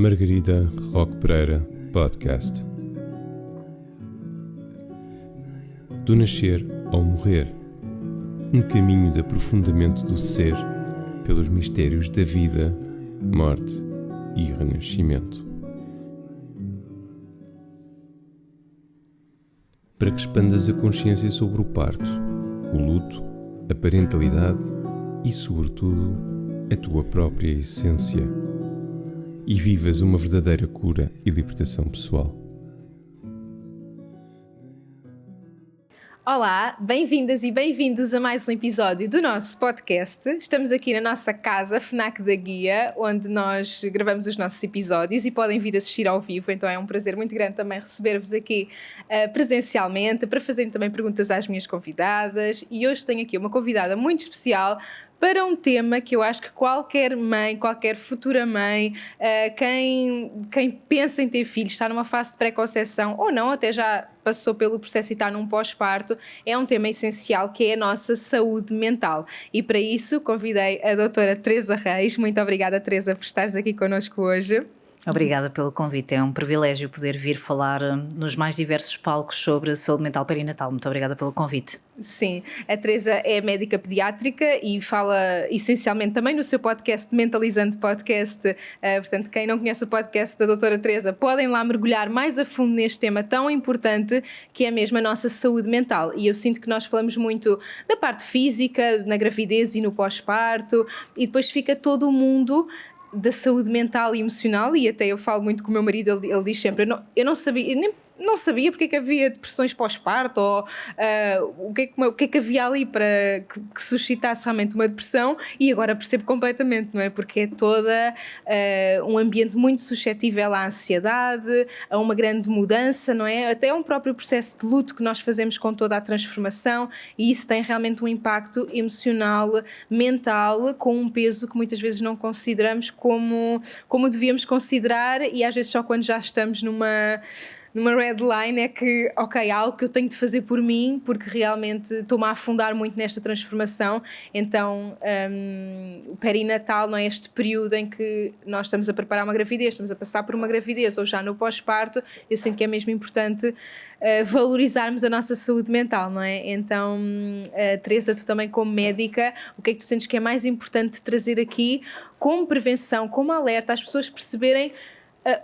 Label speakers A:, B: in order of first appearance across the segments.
A: Margarida Roque Pereira Podcast. Do nascer ao morrer, um caminho de aprofundamento do ser pelos mistérios da vida, morte e renascimento. Para que expandas a consciência sobre o parto, o luto, a parentalidade e, sobretudo, a tua própria essência, e vivas uma verdadeira cura e libertação pessoal.
B: Olá, bem-vindas e bem-vindos a mais um episódio do nosso podcast. Estamos aqui na nossa casa, FNAC da Guia, onde nós gravamos os nossos episódios e podem vir assistir ao vivo, então é um prazer muito grande também receber-vos aqui presencialmente, para fazerem também perguntas às minhas convidadas. E hoje tenho aqui uma convidada muito especial para um tema que eu acho que qualquer mãe, qualquer futura mãe, quem pensa em ter filhos, está numa fase de pré-conceição ou não, até já passou pelo processo e está num pós-parto, é um tema essencial, que é a nossa saúde mental. E para isso convidei a doutora Teresa Reis. Muito obrigada, Teresa, por estares aqui connosco hoje.
C: Obrigada pelo convite, é um privilégio poder vir falar nos mais diversos palcos sobre saúde mental perinatal. Muito obrigada pelo convite.
B: Sim, a Teresa é médica pediátrica e fala essencialmente também no seu podcast Mentalizando Podcast. Portanto, quem não conhece o podcast da doutora Teresa, podem lá mergulhar mais a fundo neste tema tão importante que é mesmo a nossa saúde mental. E eu sinto que nós falamos muito da parte física, na gravidez e no pós-parto, e depois fica todo o mundo da saúde mental e emocional. E até eu falo muito com o meu marido, ele diz sempre, eu não sabia, não sabia porque é que havia depressões pós-parto ou o que é que havia ali para que suscitasse realmente uma depressão, e agora percebo completamente, não é? Porque é toda um ambiente muito suscetível à ansiedade, a uma grande mudança, não é? Até um próprio processo de luto que nós fazemos com toda a transformação, e isso tem realmente um impacto emocional, mental, com um peso que muitas vezes não consideramos como devíamos considerar, e às vezes só quando já estamos numa red line é que, ok, há algo que eu tenho de fazer por mim, porque realmente estou-me a afundar muito nesta transformação. Então, o perinatal, não é, este período em que nós estamos a preparar uma gravidez, estamos a passar por uma gravidez ou já no pós-parto, eu sinto que é mesmo importante valorizarmos a nossa saúde mental, não é? Então, Teresa, tu também como médica, o que é que tu sentes que é mais importante trazer aqui como prevenção, como alerta, às pessoas perceberem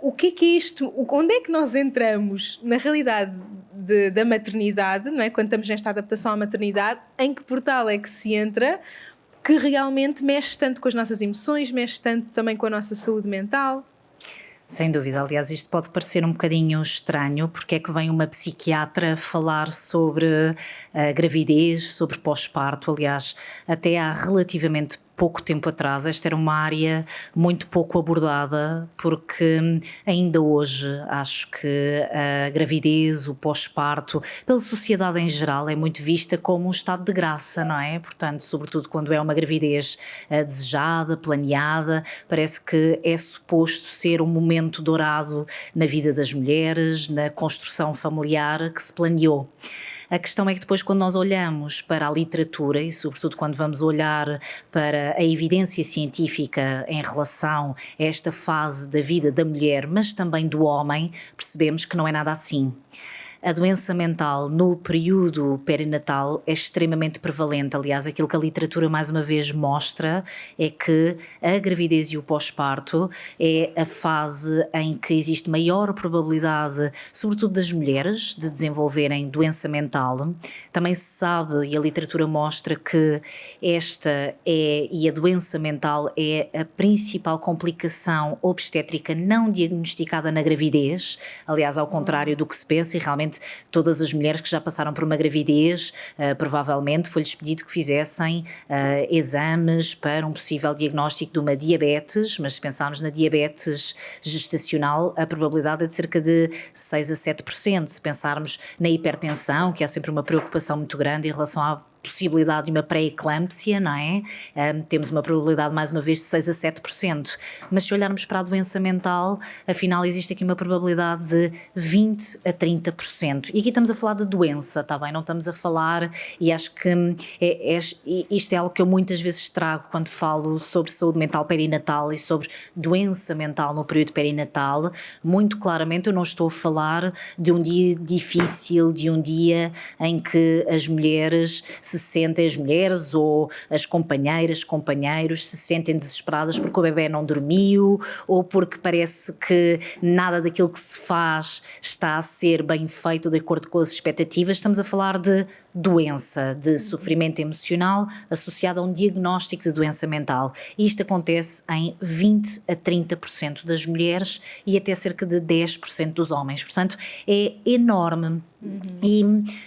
B: o que é isto? Onde é que nós entramos na realidade da maternidade, não é? Quando estamos nesta adaptação à maternidade, em que portal é que se entra, que realmente mexe tanto com as nossas emoções, mexe tanto também com a nossa saúde mental?
C: Sem dúvida, aliás, isto pode parecer um bocadinho estranho, porque é que vem uma psiquiatra falar sobre a gravidez, sobre pós-parto. Aliás, até há relativamente pouco tempo atrás, esta era uma área muito pouco abordada, porque ainda hoje acho que a gravidez, o pós-parto, pela sociedade em geral, é muito vista como um estado de graça, não é? Portanto, sobretudo quando é uma gravidez desejada, planeada, parece que é suposto ser um momento dourado na vida das mulheres, na construção familiar que se planeou. A questão é que depois, quando nós olhamos para a literatura e sobretudo quando vamos olhar para a evidência científica em relação a esta fase da vida da mulher, mas também do homem, percebemos que não é nada assim. A doença mental no período perinatal é extremamente prevalente. Aliás, aquilo que a literatura mais uma vez mostra é que a gravidez e o pós-parto é a fase em que existe maior probabilidade, sobretudo das mulheres, de desenvolverem doença mental. Também se sabe, e a literatura mostra, que a doença mental é a principal complicação obstétrica não diagnosticada na gravidez. Aliás, ao contrário do que se pensa, e realmente todas as mulheres que já passaram por uma gravidez, provavelmente foi-lhes pedido que fizessem exames para um possível diagnóstico de uma diabetes, mas se pensarmos na diabetes gestacional, a probabilidade é de cerca de 6 a 7%. Se pensarmos na hipertensão, que há sempre uma preocupação muito grande em relação à possibilidade de uma pré-eclâmpsia, não é? Temos uma probabilidade, mais uma vez, de 6 a 7%. Mas se olharmos para a doença mental, afinal existe aqui uma probabilidade de 20 a 30%. E aqui estamos a falar de doença, está bem? Não estamos a falar, e acho que isto é algo que eu muitas vezes trago quando falo sobre saúde mental perinatal e sobre doença mental no período perinatal. Muito claramente eu não estou a falar de um dia difícil, de um dia em que as mulheres se sentem, as mulheres ou as companheiras, companheiros se sentem desesperadas porque o bebê não dormiu ou porque parece que nada daquilo que se faz está a ser bem feito de acordo com as expectativas. Estamos a falar de doença, de sofrimento emocional associado a um diagnóstico de doença mental. E isto acontece em 20 a 30% das mulheres e até cerca de 10% dos homens. Portanto, é enorme. E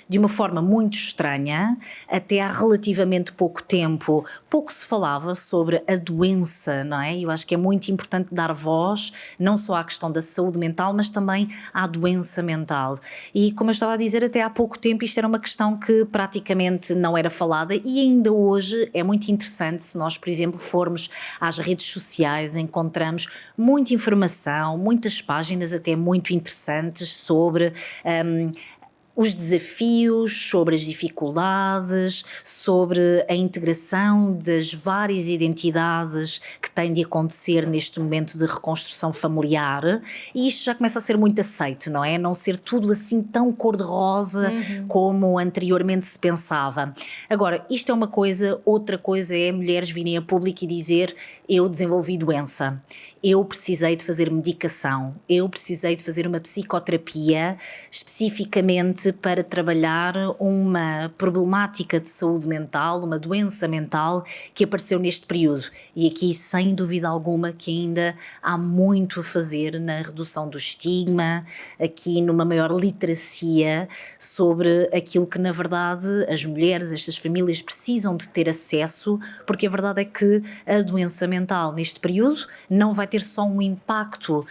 C: de uma forma muito estranha, até há relativamente pouco tempo, pouco se falava sobre a doença, não é? Eu acho que é muito importante dar voz, não só à questão da saúde mental, mas também à doença mental. E como eu estava a dizer, até há pouco tempo isto era uma questão que praticamente não era falada e ainda hoje é muito interessante. Se nós, por exemplo, formos às redes sociais, encontramos muita informação, muitas páginas até muito interessantes sobre os desafios, sobre as dificuldades, sobre a integração das várias identidades que têm de acontecer neste momento de reconstrução familiar, e isto já começa a ser muito aceite, não é? Não ser tudo assim tão cor-de-rosa como anteriormente se pensava. Agora, isto é uma coisa, outra coisa é mulheres virem a público e dizer: eu desenvolvi doença, eu precisei de fazer medicação, eu precisei de fazer uma psicoterapia especificamente para trabalhar uma problemática de saúde mental, uma doença mental que apareceu neste período. E aqui, sem dúvida alguma, que ainda há muito a fazer na redução do estigma, aqui numa maior literacia sobre aquilo que, na verdade, as mulheres, estas famílias precisam de ter acesso, porque a verdade é que a doença mental neste período não vai ter só um impacto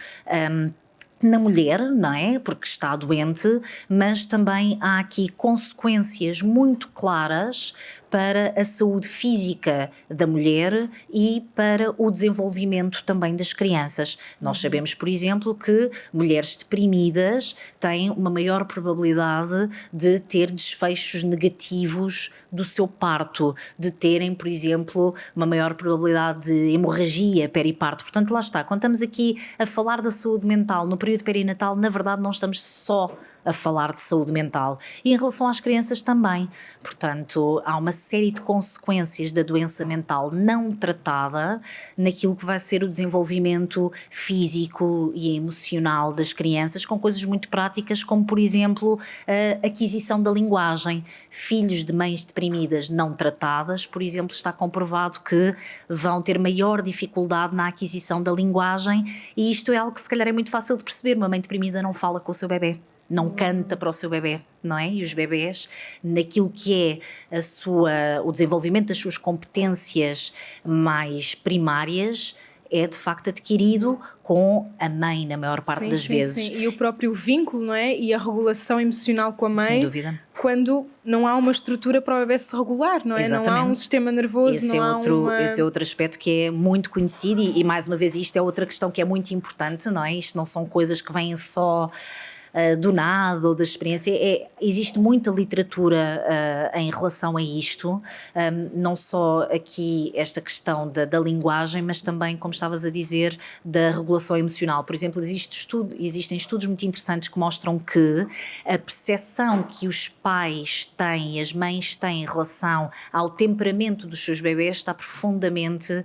C: na mulher, não é? Porque está doente, mas também há aqui consequências muito claras para a saúde física da mulher e para o desenvolvimento também das crianças. Nós sabemos, por exemplo, que mulheres deprimidas têm uma maior probabilidade de ter desfechos negativos do seu parto, de terem, por exemplo, uma maior probabilidade de hemorragia periparto. Portanto, lá está, quando estamos aqui a falar da saúde mental no período perinatal, na verdade não estamos só a falar de saúde mental, e em relação às crianças também. Portanto, há uma série de consequências da doença mental não tratada naquilo que vai ser o desenvolvimento físico e emocional das crianças, com coisas muito práticas, como por exemplo a aquisição da linguagem. Filhos de mães deprimidas não tratadas, por exemplo, está comprovado que vão ter maior dificuldade na aquisição da linguagem, e isto é algo que se calhar é muito fácil de perceber. Uma mãe deprimida não fala com o seu bebê, não canta para o seu bebê, não é? E os bebés, naquilo que é o desenvolvimento das suas competências mais primárias, é de facto adquirido com a mãe, na maior parte das vezes.
B: Sim. E o próprio vínculo, não é? E a regulação emocional com a mãe.
C: Sem dúvida.
B: Quando não há uma estrutura para o bebê se regular, não é?
C: Exatamente.
B: Não há um sistema nervoso,
C: Esse é outro aspecto que é muito conhecido e mais uma vez isto é outra questão que é muito importante, não é? Isto não são coisas que vêm só do nada ou da experiência. Existe muita literatura em relação a isto, não só aqui esta questão da linguagem, mas também, como estavas a dizer, da regulação emocional. Por exemplo, existem estudos muito interessantes que mostram que a percepção que os pais têm, as mães têm em relação ao temperamento dos seus bebés está profundamente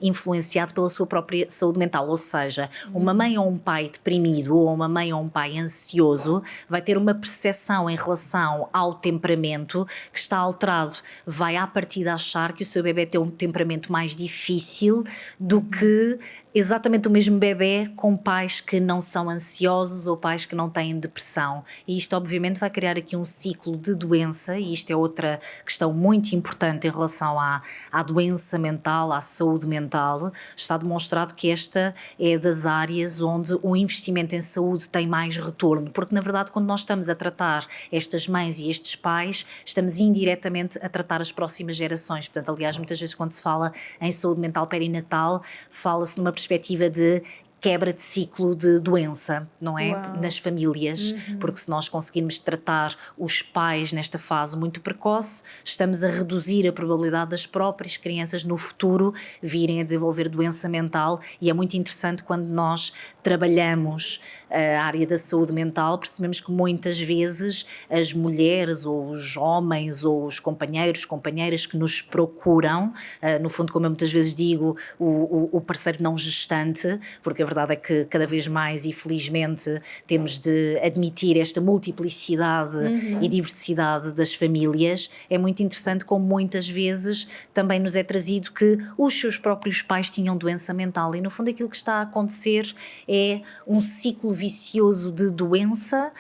C: influenciado pela sua própria saúde mental. Ou seja, uma mãe ou um pai deprimido ou uma mãe ou um pai ansioso vai ter uma percepção em relação ao temperamento que está alterado. Vai à partida achar que o seu bebê tem um temperamento mais difícil do que exatamente o mesmo bebê com pais que não são ansiosos ou pais que não têm depressão. E isto obviamente vai criar aqui um ciclo de doença, e isto é outra questão muito importante em relação à doença mental, à saúde mental. Está demonstrado que esta é das áreas onde o investimento em saúde tem mais retorno, porque na verdade quando nós estamos a tratar estas mães e estes pais, estamos indiretamente a tratar as próximas gerações. Portanto, aliás, muitas vezes quando se fala em saúde mental perinatal, fala-se numa perspectiva de quebra de ciclo de doença, não é?
B: Uau.
C: Nas famílias, porque se nós conseguirmos tratar os pais nesta fase muito precoce, estamos a reduzir a probabilidade das próprias crianças no futuro virem a desenvolver doença mental, e é muito interessante quando nós trabalhamos a área da saúde mental, percebemos que muitas vezes as mulheres ou os homens ou os companheiros, companheiras que nos procuram, no fundo, como eu muitas vezes digo, o parceiro não gestante, porque a verdade é que cada vez mais, e felizmente, temos de admitir esta multiplicidade e diversidade das famílias. É muito interessante como muitas vezes também nos é trazido que os seus próprios pais tinham doença mental, e no fundo aquilo que está a acontecer é um ciclo vicioso de doença,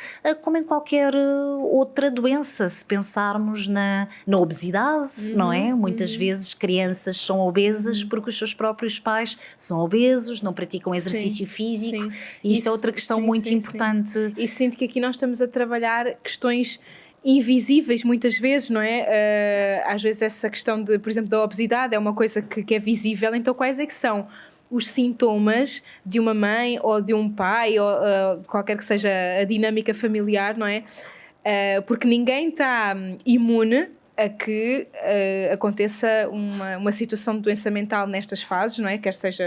C: como em qualquer outra doença. Se pensarmos na obesidade, não é? Muitas vezes crianças são obesas porque os seus próprios pais são obesos, não praticam exercício físico, e isto é outra questão muito importante.
B: E sinto que aqui nós estamos a trabalhar questões invisíveis muitas vezes, não é? Às vezes essa questão de, por exemplo, da obesidade é uma coisa que é visível, então quais é que são os sintomas de uma mãe ou de um pai, ou qualquer que seja a dinâmica familiar, não é? Porque ninguém está imune a que aconteça uma situação de doença mental nestas fases, não é? Quer seja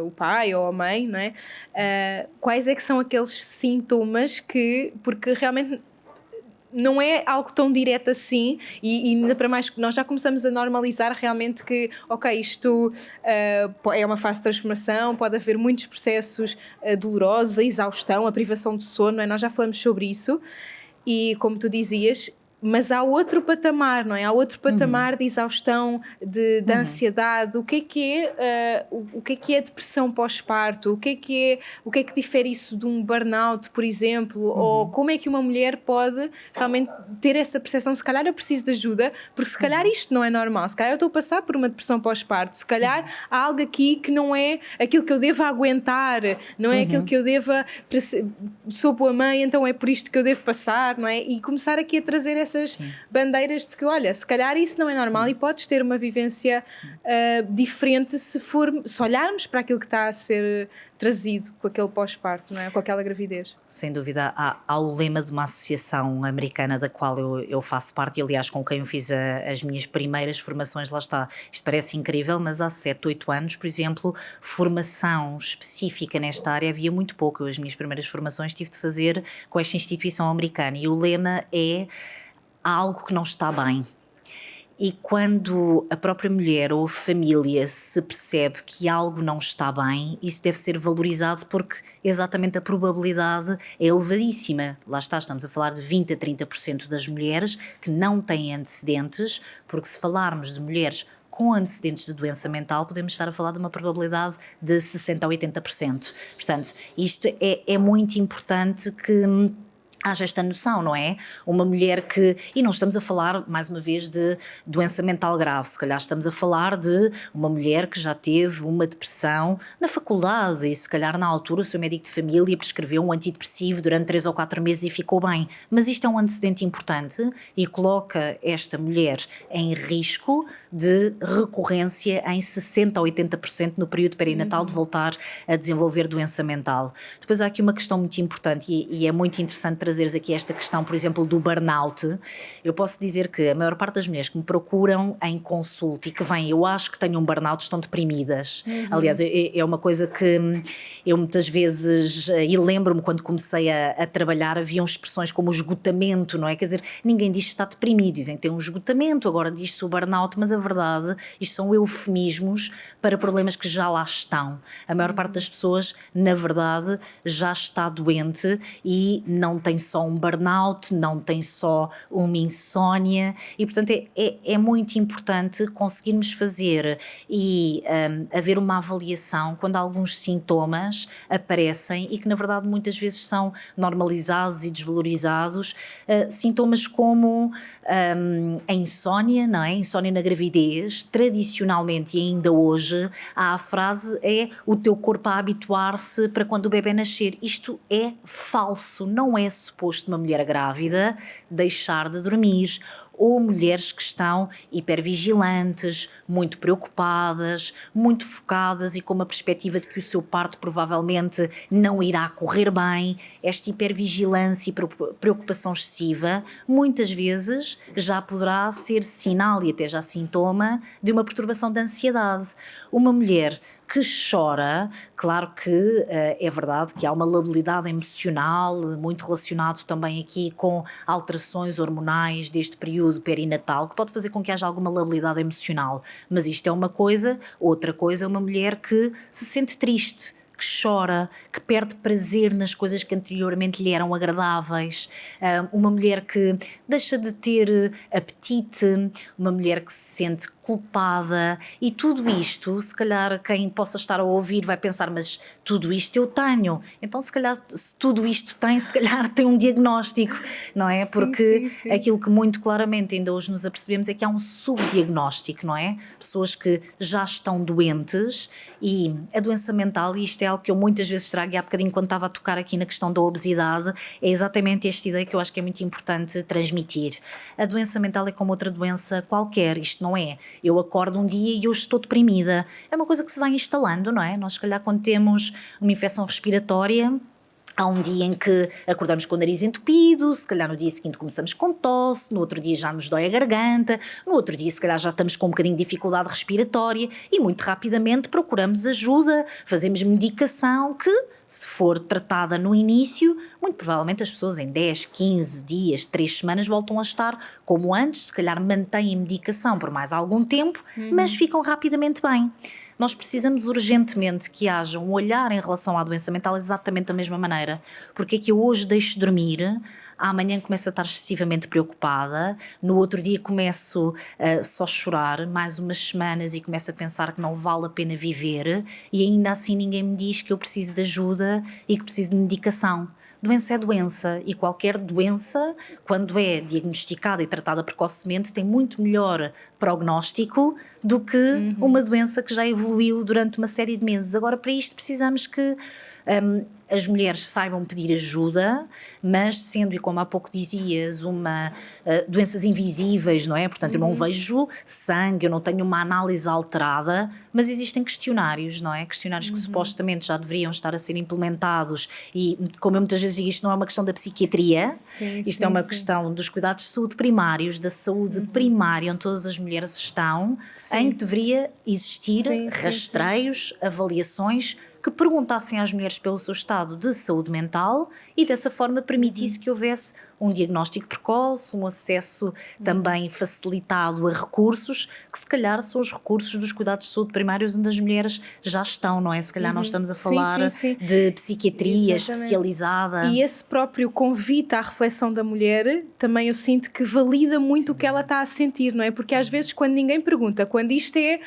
B: o pai ou a mãe, não é? Quais é que são aqueles sintomas porque realmente não é algo tão direto assim, e ainda para mais que nós já começamos a normalizar realmente que, ok, isto é uma fase de transformação, pode haver muitos processos dolorosos, a exaustão, a privação de sono, não é? Nós já falamos sobre isso, e como tu dizias, mas há outro patamar, não é? Há outro patamar de exaustão, de ansiedade. O que é a depressão pós-parto? O que é que difere isso de um burnout, por exemplo? Ou como é que uma mulher pode realmente ter essa percepção? Se calhar eu preciso de ajuda, porque se calhar isto não é normal. Se calhar eu estou a passar por uma depressão pós-parto. Se calhar há algo aqui que não é aquilo que eu devo aguentar, não é aquilo que eu deva... Sou boa mãe, então é por isto que eu devo passar, não é? E começar aqui a trazer essas bandeiras de que, olha, se calhar isso não é normal e podes ter uma vivência diferente se olharmos para aquilo que está a ser trazido com aquele pós-parto, não é? Com aquela gravidez.
C: Sem dúvida, há o lema de uma associação americana da qual eu faço parte, e aliás com quem eu fiz as minhas primeiras formações, lá está. Isto parece incrível, mas há 7, 8 anos, por exemplo, formação específica nesta área havia muito pouco. As minhas primeiras formações tive de fazer com esta instituição americana, e o lema é: há algo que não está bem. E quando a própria mulher ou a família se percebe que algo não está bem, isso deve ser valorizado, porque exatamente a probabilidade é elevadíssima. Lá está, estamos a falar de 20 a 30% das mulheres que não têm antecedentes, porque se falarmos de mulheres com antecedentes de doença mental, podemos estar a falar de uma probabilidade de 60% a 80%. Portanto, isto é muito importante que haja esta noção, não é? Uma mulher que... E não estamos a falar, mais uma vez, de doença mental grave. Se calhar estamos a falar de uma mulher que já teve uma depressão na faculdade e se calhar na altura o seu médico de família prescreveu um antidepressivo durante 3 ou 4 meses e ficou bem. Mas isto é um antecedente importante e coloca esta mulher em risco de recorrência em 60% a 80% no período perinatal de voltar a desenvolver doença mental. Depois há aqui uma questão muito importante e é muito interessante trazeres aqui esta questão, por exemplo, do burnout. Eu posso dizer que a maior parte das mulheres que me procuram em consulta e que vêm, eu acho que tenho um burnout, estão deprimidas. Aliás, é uma coisa que eu muitas vezes, e lembro-me quando comecei a trabalhar, haviam expressões como o esgotamento, não é? Quer dizer, ninguém diz que está deprimido, dizem que tem um esgotamento, agora diz-se o burnout, mas a verdade, isto são eufemismos para problemas que já lá estão. A maior parte das pessoas, na verdade, já está doente e não tem só um burnout, não tem só uma insónia, e portanto é muito importante conseguirmos fazer e haver uma avaliação quando alguns sintomas aparecem e que na verdade muitas vezes são normalizados e desvalorizados, sintomas como a insónia, não é? Insónia na gravidez. Tradicionalmente e ainda hoje há a frase o teu corpo a habituar-se para quando o bebê nascer. Isto é falso, não é suposto uma mulher grávida deixar de dormir. Ou mulheres que estão hipervigilantes, muito preocupadas, muito focadas e com uma perspectiva de que o seu parto provavelmente não irá correr bem. Esta hipervigilância e preocupação excessiva muitas vezes já poderá ser sinal e até já sintoma de uma perturbação de ansiedade. Uma mulher que chora, claro que é verdade que há uma labilidade emocional, muito relacionado também aqui com alterações hormonais deste período perinatal, que pode fazer com que haja alguma labilidade emocional, mas isto é uma coisa. Outra coisa é uma mulher que se sente triste, que chora, que perde prazer nas coisas que anteriormente lhe eram agradáveis, uma mulher que deixa de ter apetite, uma mulher que se sente culpada, e tudo isto, se calhar quem possa estar a ouvir vai pensar, mas tudo isto eu tenho, então se calhar se tudo isto tem, se calhar tem um diagnóstico, não é? Porque
B: sim.
C: aquilo que muito claramente ainda hoje nos apercebemos é que há um subdiagnóstico, não é? Pessoas que já estão doentes, e a doença mental, e isto é algo que eu muitas vezes trago, e há bocadinho quando estava a tocar aqui na questão da obesidade, é exatamente esta ideia que eu acho que é muito importante transmitir. A doença mental é como outra doença qualquer, isto não é eu acordo um dia e hoje estou deprimida, é uma coisa que se vai instalando, não é? Nós se calhar quando temos uma infecção respiratória, há um dia em que acordamos com o nariz entupido, se calhar no dia seguinte começamos com tosse, no outro dia já nos dói a garganta, no outro dia se calhar já estamos com um bocadinho de dificuldade respiratória e muito rapidamente procuramos ajuda, fazemos medicação que, se for tratada no início, muito provavelmente as pessoas em 10, 15 dias, 3 semanas voltam a estar como antes, se calhar mantêm a medicação por mais algum tempo, mas ficam rapidamente bem. Nós precisamos urgentemente que haja um olhar em relação à doença mental exatamente da mesma maneira. Porque é que eu hoje deixo de dormir, amanhã começo a estar excessivamente preocupada, no outro dia começo só a chorar mais umas semanas e começo a pensar que não vale a pena viver, e ainda assim ninguém me diz que eu preciso de ajuda e que preciso de medicação. Doença é doença, e qualquer doença, quando é diagnosticada e tratada precocemente, tem muito melhor prognóstico do que uma doença que já evoluiu durante uma série de meses. Agora, para isto precisamos que as mulheres saibam pedir ajuda, mas sendo, e como há pouco dizias, doenças invisíveis, não é? Portanto, eu não vejo sangue, eu não tenho uma análise alterada, mas existem questionários, não é? Questionários que supostamente já deveriam estar a ser implementados, e como eu muitas vezes digo, isto não é uma questão da psiquiatria, isto é uma questão dos cuidados de saúde primários, da saúde primária, onde todas as mulheres estão, em que deveria existir rastreios, avaliações, que perguntassem às mulheres pelo seu estado de saúde mental e dessa forma permitisse que houvesse um diagnóstico precoce, um acesso também facilitado a recursos, que se calhar são os recursos dos cuidados de saúde primários onde as mulheres já estão, não é? Se calhar nós estamos a falar de psiquiatria especializada.
B: E esse próprio convite à reflexão da mulher, também eu sinto que valida muito o que ela está a sentir, não é? Porque às vezes quando ninguém pergunta, quando isto é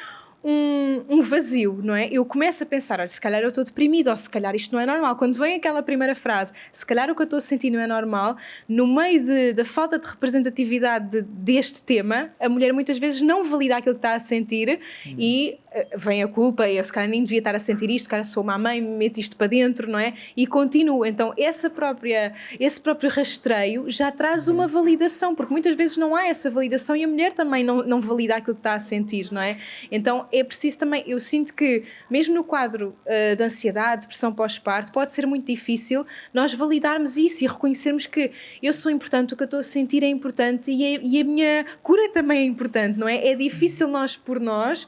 B: um vazio, não é? Eu começo a pensar, olha, se calhar eu estou deprimida, ou se calhar isto não é normal. Quando vem aquela primeira frase, se calhar o que eu estou a sentir não é normal, no meio da falta de representatividade deste tema, a mulher muitas vezes não valida aquilo que está a sentir e vem a culpa, eu se calhar nem devia estar a sentir isto, se calhar sou uma mãe, me meto isto para dentro, não é? E continuo. Então esse próprio rastreio já traz uma validação, porque muitas vezes não há essa validação e a mulher também não valida aquilo que está a sentir, não é? Então é preciso também, eu sinto que mesmo no quadro de ansiedade, depressão pós-parto, pode ser muito difícil nós validarmos isso e reconhecermos que eu sou importante, o que eu estou a sentir é importante e a minha cura também é importante, não é? É difícil nós, por nós,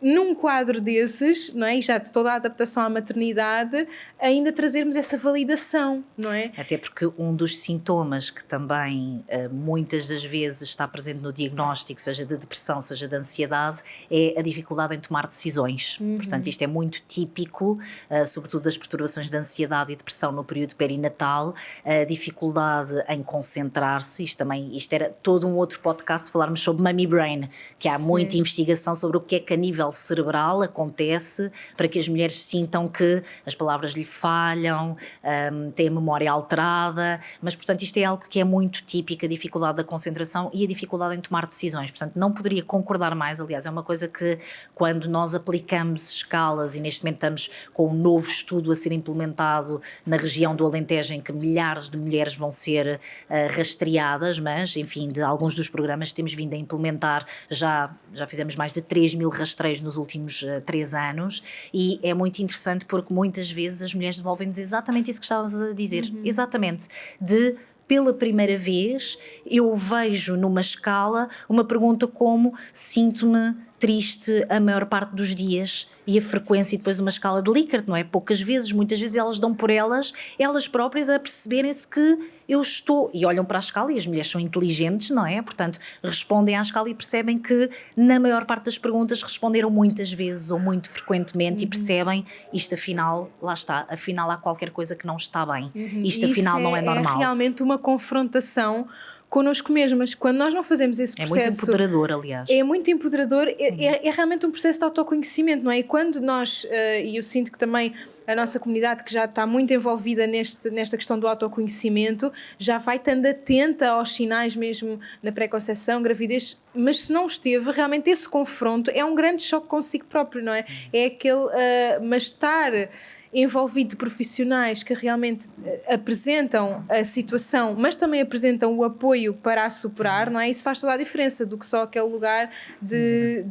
B: num quadro desses, não é? E já de toda a adaptação à maternidade, ainda trazermos essa validação, não é?
C: Até porque um dos sintomas que também muitas das vezes está presente no diagnóstico, seja de depressão, seja de ansiedade, é a dificuldade em tomar decisões. Portanto, isto é muito típico, sobretudo das perturbações de ansiedade e depressão no período perinatal, a dificuldade em concentrar-se. Isto era todo um outro podcast, falarmos sobre Mummy Brain, que há muita investigação sobre o que é que a nível cerebral acontece para que as mulheres sintam que as palavras lhe falham, têm a memória alterada, mas portanto isto é algo que é muito típico, a dificuldade da concentração e a dificuldade em tomar decisões. Portanto, não poderia concordar mais. Aliás, é uma coisa que quando nós aplicamos escalas, e neste momento estamos com um novo estudo a ser implementado na região do Alentejo, em que milhares de mulheres vão ser rastreadas, mas enfim, de alguns dos programas que temos vindo a implementar, já fizemos mais de 3.000 rastreios nos últimos 3 anos, e é muito interessante porque muitas vezes as mulheres devolvem-nos exatamente isso que estavas a dizer, exatamente, pela primeira vez eu vejo numa escala uma pergunta como sinto-me triste a maior parte dos dias, e a frequência, e depois uma escala de Likert, não é? Poucas vezes, muitas vezes elas dão por elas próprias a perceberem-se que eu estou, e olham para a escala, e as mulheres são inteligentes, não é? Portanto, respondem à escala e percebem que na maior parte das perguntas responderam muitas vezes ou muito frequentemente, e percebem isto afinal, lá está, afinal há qualquer coisa que não está bem, isto afinal não é normal.
B: É realmente uma confrontação connosco mesmas. Quando nós não fazemos esse processo...
C: É muito empoderador, aliás.
B: É muito empoderador, é realmente um processo de autoconhecimento, não é? E quando nós, e eu sinto que também a nossa comunidade, que já está muito envolvida nesta questão do autoconhecimento, já vai estando atenta aos sinais mesmo na pré-conceição, gravidez, mas se não esteve, realmente esse confronto é um grande choque consigo próprio, não é? É aquele, mas estar envolvido de profissionais que realmente apresentam a situação, mas também apresentam o apoio para a superar, não é? Isso faz toda a diferença do que só aquele lugar de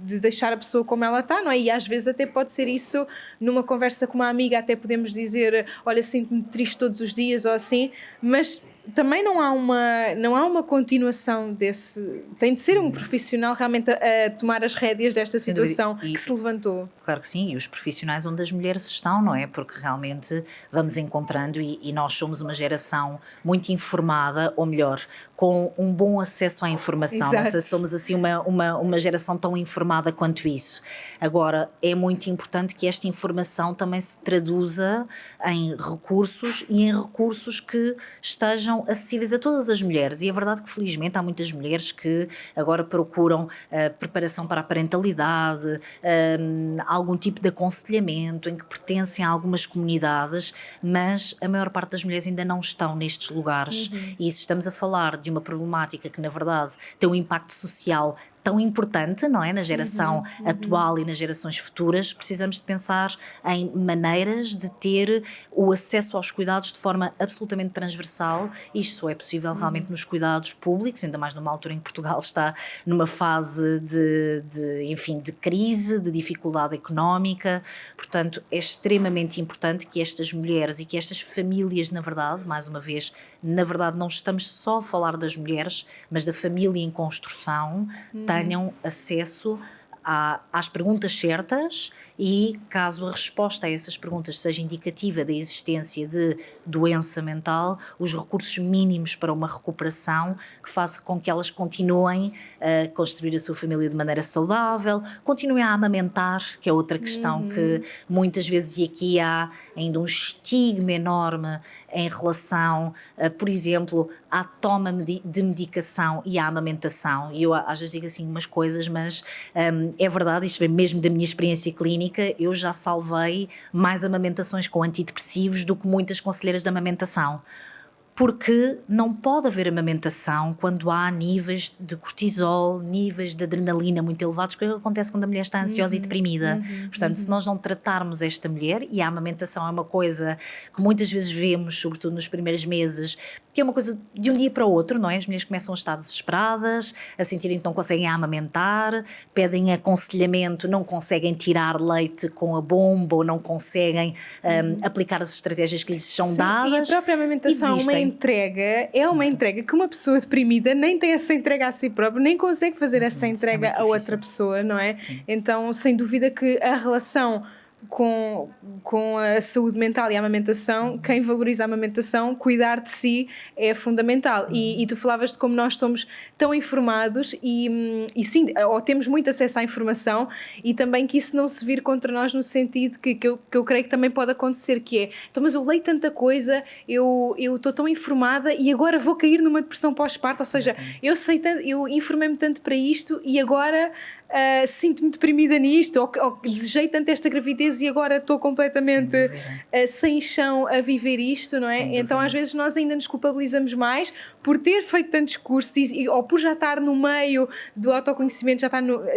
B: deixar a pessoa como ela está, não é? E às vezes até pode ser isso, numa conversa com uma amiga, até podemos dizer, olha, sinto-me triste todos os dias ou assim, mas também não há uma continuação desse... Tem de ser um profissional realmente a tomar as rédeas desta situação que se levantou.
C: Claro que sim, e os profissionais onde as mulheres estão, não é? Porque realmente vamos encontrando, e nós somos uma geração muito informada, ou melhor, com um bom acesso à informação. Exato. Não sei se somos assim uma geração tão informada quanto isso. Agora, é muito importante que esta informação também se traduza em recursos, e em recursos que estejam acessíveis a todas as mulheres. E é verdade que felizmente há muitas mulheres que agora procuram preparação para a parentalidade, algum tipo de aconselhamento, em que pertencem a algumas comunidades, mas a maior parte das mulheres ainda não estão nestes lugares. E se estamos a falar de uma problemática que na verdade tem um impacto social tão importante, não é? Na geração atual e nas gerações futuras, precisamos de pensar em maneiras de ter o acesso aos cuidados de forma absolutamente transversal. Isto só é possível realmente nos cuidados públicos, ainda mais numa altura em que Portugal está numa fase de crise, de dificuldade económica. Portanto, é extremamente importante que estas mulheres e que estas famílias, na verdade, mais uma vez, na verdade não estamos só a falar das mulheres, mas da família em construção, tenham acesso às perguntas certas, e caso a resposta a essas perguntas seja indicativa da existência de doença mental, os recursos mínimos para uma recuperação que faça com que elas continuem a construir a sua família de maneira saudável, continuem a amamentar, que é outra questão que muitas vezes, e aqui há ainda um estigma enorme em relação, por exemplo, à toma de medicação e à amamentação. E eu às vezes digo assim umas coisas, mas é verdade, isto vem mesmo da minha experiência clínica. Eu já salvei mais amamentações com antidepressivos do que muitas conselheiras de amamentação. Porque não pode haver amamentação quando há níveis de cortisol, níveis de adrenalina muito elevados, que acontece quando a mulher está ansiosa e deprimida. Portanto, se nós não tratarmos esta mulher, e a amamentação é uma coisa que muitas vezes vemos, sobretudo nos primeiros meses, que é uma coisa de um dia para o outro, não é? As mulheres começam a estar desesperadas, a sentirem que não conseguem amamentar, pedem aconselhamento, não conseguem tirar leite com a bomba ou não conseguem aplicar as estratégias que lhes são dadas.
B: E a própria amamentação, é uma entrega que uma pessoa deprimida nem tem essa entrega a si própria, nem consegue fazer essa entrega a outra pessoa, não é? Sim. Então, sem dúvida que a relação com a saúde mental e a amamentação, quem valoriza a amamentação, cuidar de si é fundamental. E tu falavas de como nós somos tão informados e sim, ou temos muito acesso à informação, e também que isso não se vir contra nós no sentido que eu creio que também pode acontecer, que é, então, mas eu leio tanta coisa, eu estou tão informada e agora vou cair numa depressão pós-parto, ou seja, eu informei-me tanto para isto e agora sinto-me deprimida nisto, ou desejei tanto esta gravidez e agora estou completamente sem chão a viver isto, não é? Então às vezes nós ainda nos culpabilizamos mais por ter feito tantos cursos ou por já estar no meio do autoconhecimento,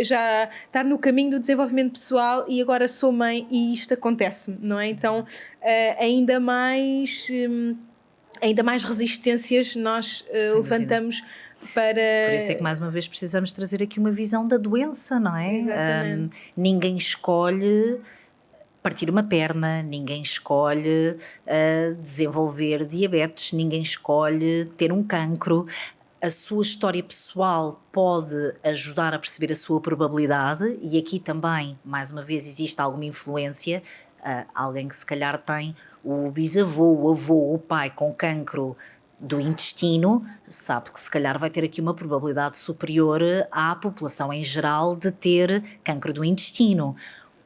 B: já estar no caminho do desenvolvimento pessoal, e agora sou mãe e isto acontece-me, não é? Então ainda mais resistências nós levantamos para...
C: Por isso é que mais uma vez precisamos trazer aqui uma visão da doença, não é?
B: Exatamente.
C: Ninguém escolhe partir uma perna, ninguém escolhe desenvolver diabetes, ninguém escolhe ter um cancro. A sua história pessoal pode ajudar a perceber a sua probabilidade, e aqui também, mais uma vez, existe alguma influência. Alguém que se calhar tem o bisavô, o avô, o pai com cancro do intestino, sabe que se calhar vai ter aqui uma probabilidade superior à população em geral de ter cancro do intestino.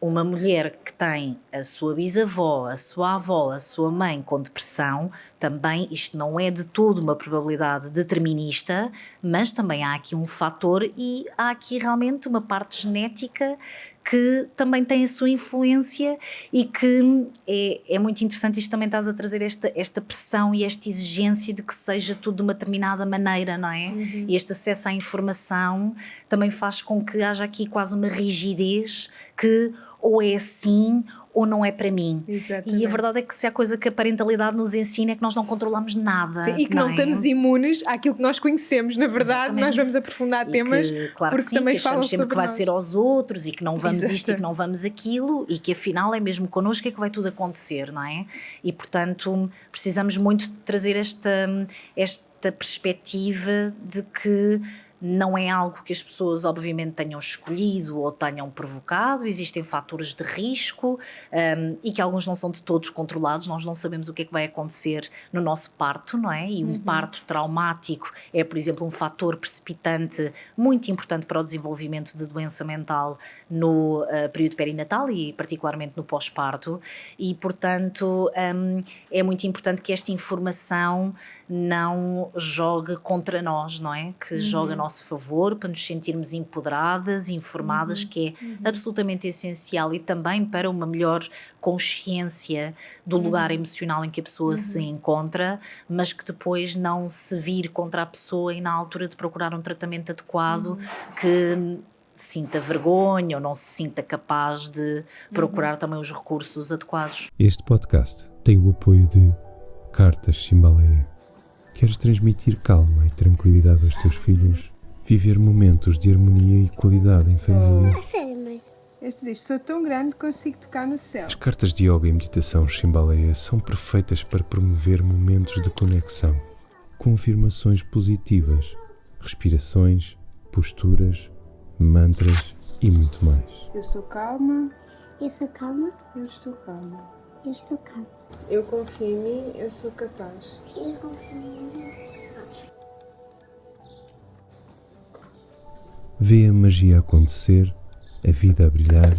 C: Uma mulher que tem a sua bisavó, a sua avó, a sua mãe com depressão, também isto não é de todo uma probabilidade determinista, mas também há aqui um fator e há aqui realmente uma parte genética que também tem a sua influência, e que é muito interessante. Isto também estás a trazer esta pressão e esta exigência de que seja tudo de uma determinada maneira, não é? E este acesso à informação também faz com que haja aqui quase uma rigidez que ou é assim ou não é para mim.
B: Exatamente.
C: E a verdade é que se há coisa que a parentalidade nos ensina é que nós não controlamos nada.
B: Sim, e que não estamos imunes àquilo que nós conhecemos. Na verdade,
C: exatamente.
B: Nós vamos aprofundar temas
C: claro
B: porque
C: que sim,
B: também
C: que
B: falam
C: achamos sempre
B: sobre
C: que vai
B: nós.
C: ser aos outros e que não vamos
B: Exato.
C: isto e que não vamos aquilo, e que afinal é mesmo connosco é que vai tudo acontecer, não é? E portanto precisamos muito de trazer esta perspectiva de que não é algo que as pessoas obviamente tenham escolhido ou tenham provocado, existem fatores de risco e que alguns não são de todos controlados. Nós não sabemos o que é que vai acontecer no nosso parto, não é? E um parto traumático é, por exemplo, um fator precipitante muito importante para o desenvolvimento de doença mental no período perinatal e particularmente no pós-parto, e portanto é muito importante que esta informação não jogue contra nós, não é? Que jogue a nosso favor, para nos sentirmos empoderadas, informadas, que é absolutamente essencial, e também para uma melhor consciência do lugar emocional em que a pessoa se encontra, mas que depois não se vir contra a pessoa e na altura de procurar um tratamento adequado que sinta vergonha ou não se sinta capaz de procurar também os recursos adequados.
A: Este podcast tem o apoio de Cartas Chimbaleia. Queres transmitir calma e tranquilidade aos teus filhos? Viver momentos de harmonia e qualidade em família?
D: Sério, mãe?
E: Este diz, sou tão grande que consigo tocar no céu.
A: As cartas de yoga e meditação Chimbaleia são perfeitas para promover momentos de conexão, com afirmações positivas, respirações, posturas, mantras e muito mais.
E: Eu sou calma.
D: Eu sou calma.
E: Eu estou calma.
D: Eu estou calma.
E: Eu confio em mim, eu sou capaz.
D: Eu confio em Deus.
A: Vê a magia acontecer, a vida a brilhar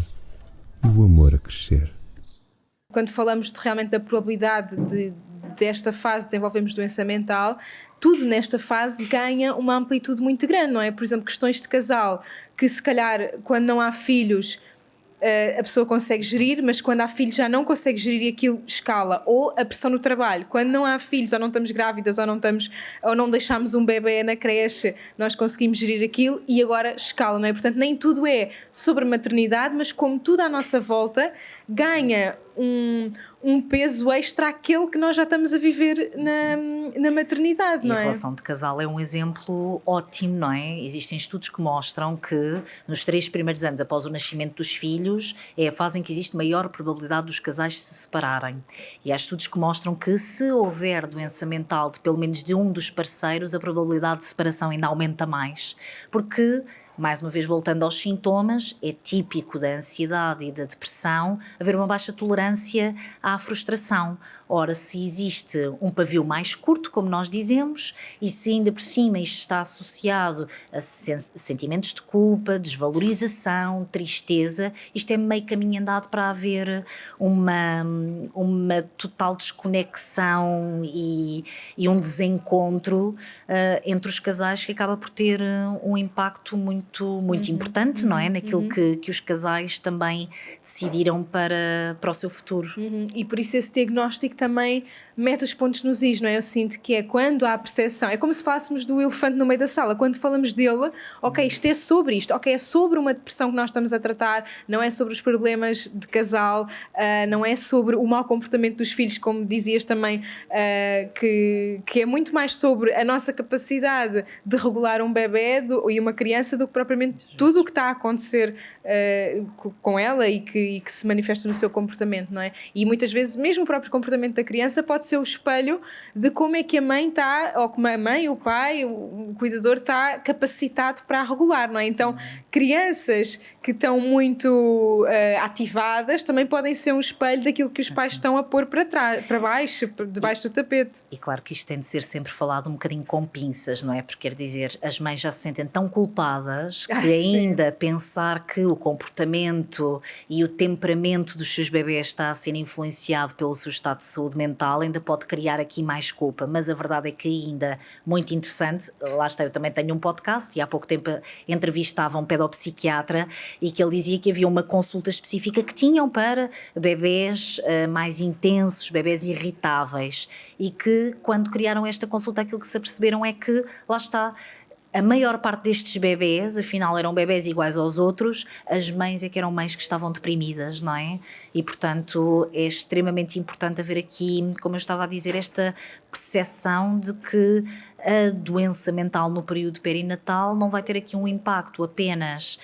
A: e o amor a crescer.
B: Quando falamos realmente da probabilidade desta fase desenvolvermos doença mental, tudo nesta fase ganha uma amplitude muito grande, não é? Por exemplo, questões de casal, que se calhar quando não há filhos a pessoa consegue gerir, mas quando há filhos já não consegue gerir e aquilo escala. Ou a pressão no trabalho, quando não há filhos, ou não estamos grávidas, ou não deixamos um bebê na creche, nós conseguimos gerir aquilo e agora escala, não é? Portanto, nem tudo é sobre maternidade, mas como tudo à nossa volta ganha um peso extra àquele que nós já estamos a viver na maternidade,
C: E
B: não
C: a
B: é?
C: relação de casal é um exemplo ótimo, não é? Existem estudos que mostram que nos 3 primeiros anos após o nascimento dos filhos é a fase em que existe maior probabilidade dos casais se separarem. E há estudos que mostram que se houver doença mental de pelo menos de um dos parceiros, a probabilidade de separação ainda aumenta mais. Porque, mais uma vez voltando aos sintomas, é típico da ansiedade e da depressão haver uma baixa tolerância à frustração. Ora, se existe um pavio mais curto, como nós dizemos, e se ainda por cima isto está associado a sentimentos de culpa, desvalorização, tristeza, isto é meio caminho andado para haver uma total desconexão e um desencontro entre os casais que acaba por ter um impacto muito importante, não é? Naquilo que os casais também decidiram para o seu futuro.
B: E por isso esse diagnóstico também mete os pontos nos is, não é? Eu sinto que é quando há a percepção, é como se falássemos do elefante no meio da sala, quando falamos dele, ok, isto é sobre isto, ok, é sobre uma depressão que nós estamos a tratar, não é sobre os problemas de casal, não é sobre o mau comportamento dos filhos, como dizias também, que é muito mais sobre a nossa capacidade de regular um bebê e uma criança do que propriamente tudo o que está a acontecer com ela e que se manifesta no seu comportamento, não é? E muitas vezes mesmo o próprio comportamento da criança pode ser o espelho de como é que a mãe está, ou como a mãe, o pai, o cuidador está capacitado para regular, não é? Então, crianças que estão muito ativadas também podem ser um espelho daquilo que os pais estão a pôr para trás, para baixo, debaixo do tapete.
C: E claro que isto tem de ser sempre falado um bocadinho com pinças, não é? Porque quer dizer, as mães já se sentem tão culpadas que ainda pensar que o comportamento e o temperamento dos seus bebés está a ser influenciado pelo seu estado de saúde mental ainda pode criar aqui mais culpa, mas a verdade é que ainda muito interessante, lá está, eu também tenho um podcast e há pouco tempo entrevistava um pedopsiquiatra e que ele dizia que havia uma consulta específica que tinham para bebés mais intensos, bebés irritáveis, e que quando criaram esta consulta aquilo que se aperceberam é que, lá está, a maior parte destes bebés, afinal, eram bebés iguais aos outros, as mães é que eram mães que estavam deprimidas, não é? E, portanto, é extremamente importante haver aqui, como eu estava a dizer, esta percepção de que a doença mental no período perinatal não vai ter aqui um impacto apenas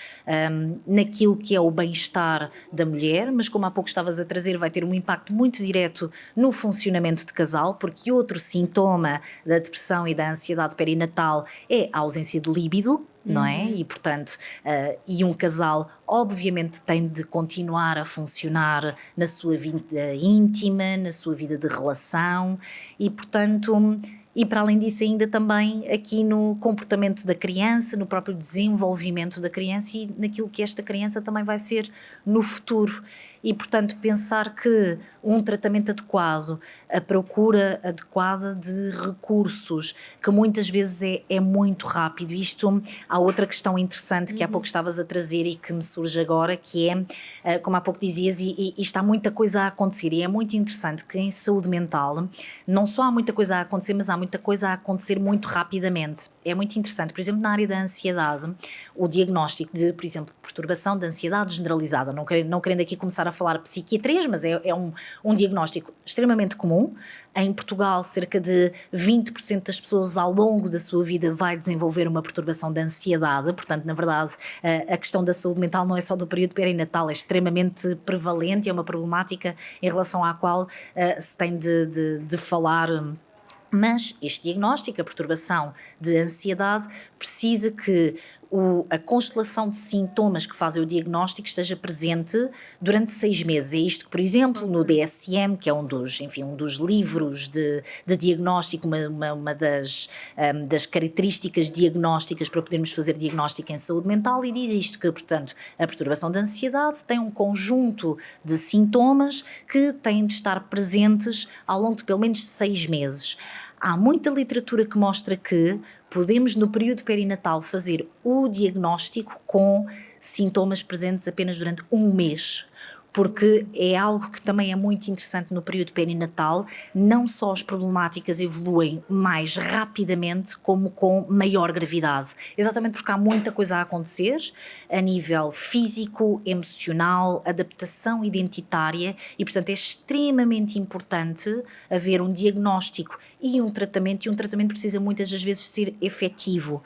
C: naquilo que é o bem-estar da mulher, mas como há pouco estavas a trazer, vai ter um impacto muito direto no funcionamento de casal, porque outro sintoma da depressão e da ansiedade perinatal é a ausência de líbido, não é? E, portanto, e um casal obviamente tem de continuar a funcionar na sua vida íntima, na sua vida de relação e, portanto, e para além disso ainda também aqui no comportamento da criança, no próprio desenvolvimento da criança e naquilo que esta criança também vai ser no futuro. E, portanto, pensar que um tratamento adequado, a procura adequada de recursos, que muitas vezes é muito rápido. Isto, há outra questão interessante que há pouco estavas a trazer e que me surge agora, que é, como há pouco dizias, e está muita coisa a acontecer. E é muito interessante que em saúde mental não só há muita coisa a acontecer, mas há muita coisa a acontecer muito rapidamente. É muito interessante. Por exemplo, na área da ansiedade, o diagnóstico de, por exemplo, perturbação de ansiedade generalizada, não querendo aqui começar a falar psiquiatrias, mas é um diagnóstico extremamente comum. Em Portugal, cerca de 20% das pessoas ao longo da sua vida vai desenvolver uma perturbação de ansiedade. Portanto, na verdade, a questão da saúde mental não é só do período perinatal, é extremamente prevalente, é uma problemática em relação à qual se tem de falar. Mas este diagnóstico, a perturbação de ansiedade, precisa que a constelação de sintomas que fazem o diagnóstico esteja presente durante 6 meses. É isto que, por exemplo, no DSM, que é um dos livros de diagnóstico, uma das características diagnósticas para podermos fazer diagnóstico em saúde mental, e diz isto, que, portanto, a perturbação da ansiedade tem um conjunto de sintomas que têm de estar presentes ao longo de pelo menos 6 meses. Há muita literatura que mostra que podemos, no período perinatal, fazer o diagnóstico com sintomas presentes apenas durante 1 mês. porque é algo que também é muito interessante no período perinatal. Não só as problemáticas evoluem mais rapidamente, como com maior gravidade. Exatamente porque há muita coisa a acontecer a nível físico, emocional, adaptação identitária e, portanto, é extremamente importante haver um diagnóstico e um tratamento precisa muitas das vezes ser efetivo.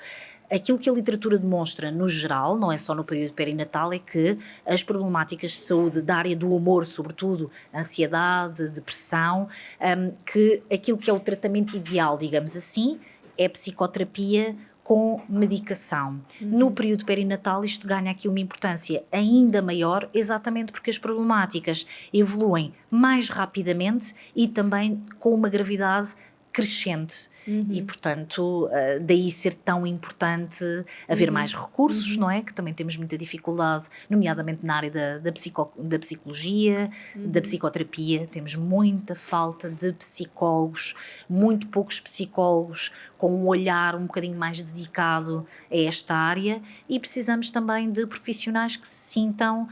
C: Aquilo que a literatura demonstra, no geral, não é só no período perinatal, é que as problemáticas de saúde da área do humor, sobretudo ansiedade, depressão, que aquilo que é o tratamento ideal, digamos assim, é psicoterapia com medicação. No período perinatal isto ganha aqui uma importância ainda maior, exatamente porque as problemáticas evoluem mais rapidamente e também com uma gravidade crescente. E, portanto, daí ser tão importante haver mais recursos, não é? Que também temos muita dificuldade, nomeadamente na área da psicologia, da psicoterapia. Temos muita falta de psicólogos, muito poucos psicólogos com um olhar um bocadinho mais dedicado a esta área, e precisamos também de profissionais que se sintam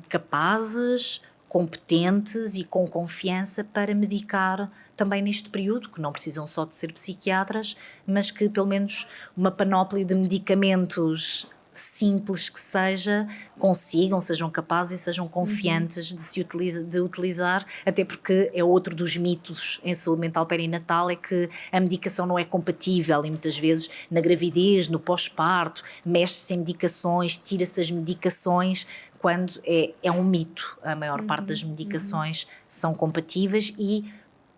C: capazes, competentes e com confiança para medicar também neste período, que não precisam só de ser psiquiatras, mas que pelo menos uma panóplia de medicamentos simples que sejam capazes e sejam confiantes de utilizar, até porque é outro dos mitos em saúde mental perinatal, é que a medicação não é compatível e muitas vezes na gravidez, no pós-parto, mexe-se em medicações, tira-se as medicações, quando é um mito. A maior parte das medicações são compatíveis e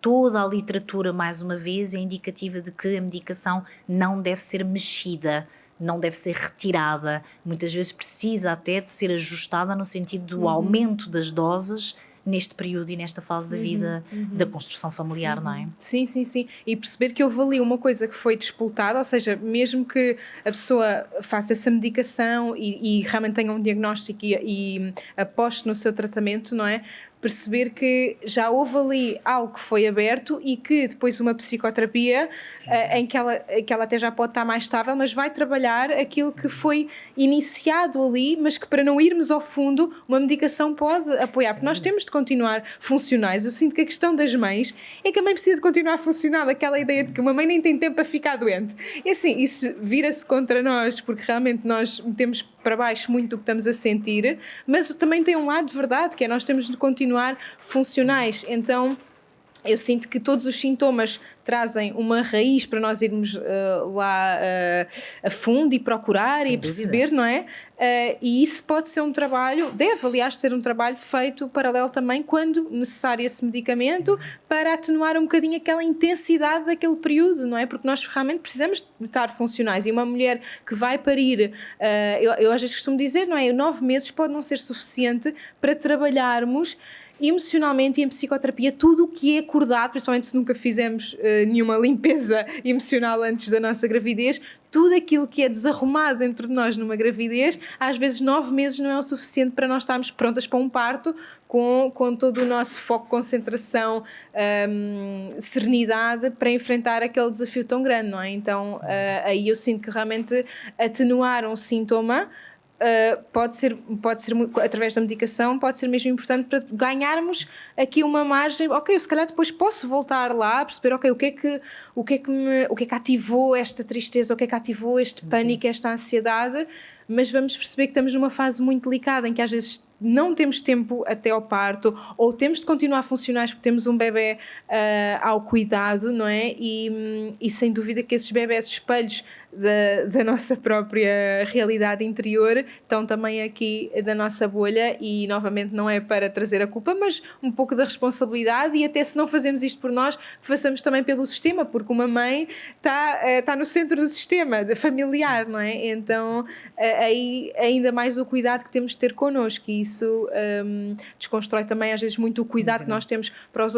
C: toda a literatura, mais uma vez, é indicativa de que a medicação não deve ser mexida, não deve ser retirada. Muitas vezes precisa até de ser ajustada no sentido do aumento das doses neste período e nesta fase da vida da construção familiar, não é?
B: Sim, sim, sim. E perceber que houve ali uma coisa que foi despoltada, ou seja, mesmo que a pessoa faça essa medicação e realmente tenha um diagnóstico e aposte no seu tratamento, não é? Perceber que já houve ali algo que foi aberto e que depois uma psicoterapia em que ela até já pode estar mais estável, mas vai trabalhar aquilo que foi iniciado ali, mas que para não irmos ao fundo, uma medicação pode apoiar, porque nós temos de continuar funcionais. Eu sinto que a questão das mães é que a mãe precisa de continuar funcional, aquela ideia de que uma mãe nem tem tempo para ficar doente. E assim, isso vira-se contra nós, porque realmente nós metemos para baixo muito do que estamos a sentir, mas também tem um lado de verdade, que é nós temos de continuar funcionais. Então eu sinto que todos os sintomas trazem uma raiz para nós irmos lá a fundo e procurar e perceber, não é? E isso pode ser um trabalho, deve aliás ser um trabalho feito paralelo também, quando necessário, esse medicamento, para atenuar um bocadinho aquela intensidade daquele período, não é? Porque nós realmente precisamos de estar funcionais, e uma mulher que vai parir, eu às vezes costumo dizer, não é? 9 meses pode não ser suficiente para trabalharmos emocionalmente e em psicoterapia tudo o que é acordado, principalmente se nunca fizemos nenhuma limpeza emocional antes da nossa gravidez, tudo aquilo que é desarrumado dentro de nós numa gravidez, às vezes 9 meses não é o suficiente para nós estarmos prontas para um parto, com todo o nosso foco, concentração, serenidade para enfrentar aquele desafio tão grande, não é? Então aí eu sinto que realmente atenuar um sintoma pode ser através da medicação, pode ser mesmo importante para ganharmos aqui uma margem. Ok, eu se calhar depois posso voltar lá a perceber, ok, o que é que ativou esta tristeza, o que é que ativou este pânico, esta ansiedade, mas vamos perceber que estamos numa fase muito delicada em que às vezes não temos tempo até ao parto, ou temos de continuar funcionais porque temos um bebê ao cuidado, não é? E sem dúvida que esses bebés espelhos da nossa própria realidade interior estão também aqui da nossa bolha, e novamente não é para trazer a culpa, mas um pouco da responsabilidade, e até se não fazemos isto por nós, façamos também pelo sistema, porque uma mãe está no centro do sistema familiar, não é? Então aí ainda mais o cuidado que temos de ter connosco, e isso desconstrói também às vezes muito o cuidado que nós temos para os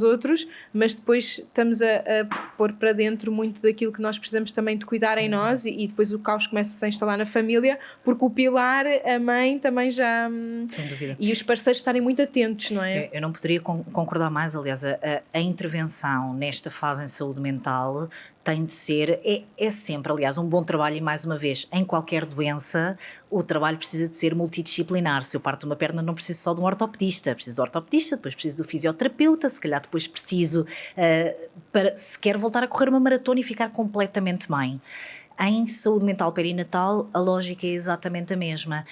B: outros, mas depois estamos a pôr para dentro muito daquilo que nós precisamos também de cuidar em nós, e depois o caos começa a se instalar na família, porque o pilar, a mãe, também já...
C: Sem dúvida.
B: E os parceiros estarem muito atentos, não é?
C: Eu não poderia concordar mais, aliás, a intervenção nesta fase em saúde mental tem de ser, é sempre, aliás, um bom trabalho e mais uma vez, em qualquer doença, o trabalho precisa de ser multidisciplinar. Se eu parto uma perna não preciso só de um ortopedista, preciso do ortopedista, depois preciso do fisioterapeuta, se calhar depois preciso, se quero voltar a correr uma maratona e ficar completamente bem. Em saúde mental perinatal, a lógica é exatamente a mesma.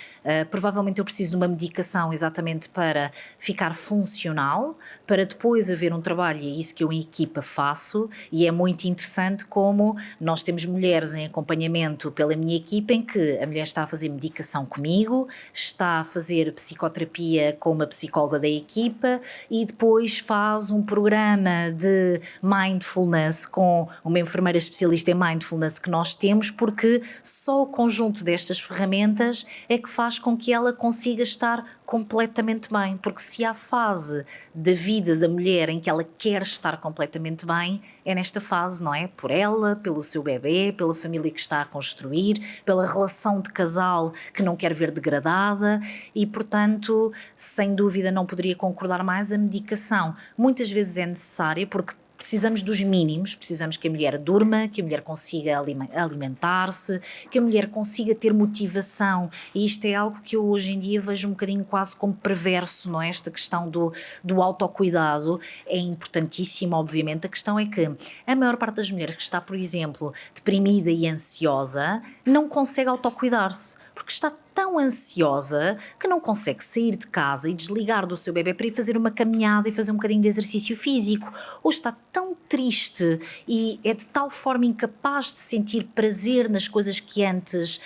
C: Provavelmente eu preciso de uma medicação exatamente para ficar funcional, para depois haver um trabalho, e é isso que eu em equipa faço, e é muito interessante como nós temos mulheres em acompanhamento pela minha equipa, em que a mulher está a fazer medicação comigo, está a fazer psicoterapia com uma psicóloga da equipa e depois faz um programa de mindfulness com uma enfermeira especialista em mindfulness que nós temos, porque só o conjunto destas ferramentas é que faz com que ela consiga estar completamente bem, porque se há fase da vida da mulher em que ela quer estar completamente bem, é nesta fase, não é? Por ela, pelo seu bebê, pela família que está a construir, pela relação de casal que não quer ver degradada e, portanto, sem dúvida não poderia concordar mais, a medicação muitas vezes é necessária porque precisamos dos mínimos, precisamos que a mulher durma, que a mulher consiga alimentar-se, que a mulher consiga ter motivação, e isto é algo que eu hoje em dia vejo um bocadinho quase como perverso, não é? Esta questão do autocuidado é importantíssima, obviamente. A questão é que a maior parte das mulheres que está, por exemplo, deprimida e ansiosa, não consegue autocuidar-se, porque está tão ansiosa que não consegue sair de casa e desligar do seu bebê para ir fazer uma caminhada e fazer um bocadinho de exercício físico, ou está tão triste e é de tal forma incapaz de sentir prazer nas coisas que antes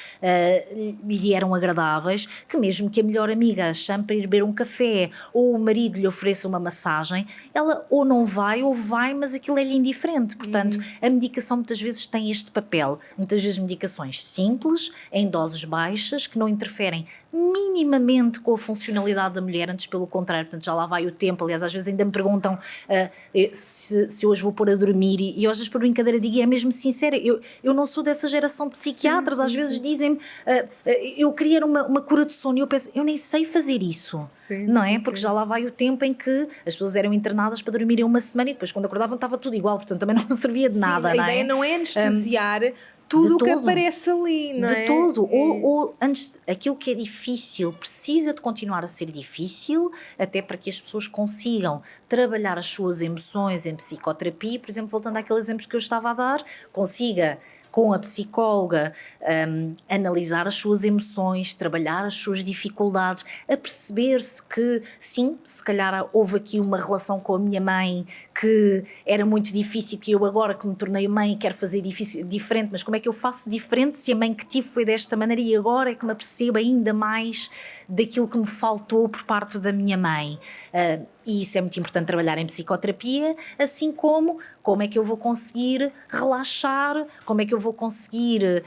C: lhe eram agradáveis, que mesmo que a melhor amiga a chame para ir beber um café ou o marido lhe ofereça uma massagem, ela ou não vai ou vai, mas aquilo é-lhe indiferente. Portanto, a medicação muitas vezes tem este papel, muitas vezes medicações simples, em doses baixas, que não interferem minimamente com a funcionalidade da mulher, antes pelo contrário. Portanto, já lá vai o tempo. Aliás, às vezes ainda me perguntam se hoje vou pôr a dormir e eu às vezes por brincadeira digo, e é mesmo sincera, eu não sou dessa geração de psiquiatras. Sim, às vezes dizem-me, eu queria uma cura de sono, e eu penso, eu nem sei fazer isso, não é? Porque já lá vai o tempo em que as pessoas eram internadas para dormirem uma semana e depois quando acordavam estava tudo igual, portanto também não servia de nada,
B: a
C: não é?
B: ideia não é anestesiar tudo o que aparece ali, não é?
C: De todo. Ou antes, aquilo que é difícil precisa de continuar a ser difícil, até para que as pessoas consigam trabalhar as suas emoções em psicoterapia. Por exemplo, voltando àquele exemplo que eu estava a dar, consiga com a psicóloga analisar as suas emoções, trabalhar as suas dificuldades, a perceber-se que sim, se calhar houve aqui uma relação com a minha mãe que era muito difícil, que eu agora que me tornei mãe quero fazer diferente, mas como é que eu faço diferente se a mãe que tive foi desta maneira e agora é que me apercebo ainda mais daquilo que me faltou por parte da minha mãe. E isso é muito importante trabalhar em psicoterapia, assim como é que eu vou conseguir relaxar, como é que eu vou conseguir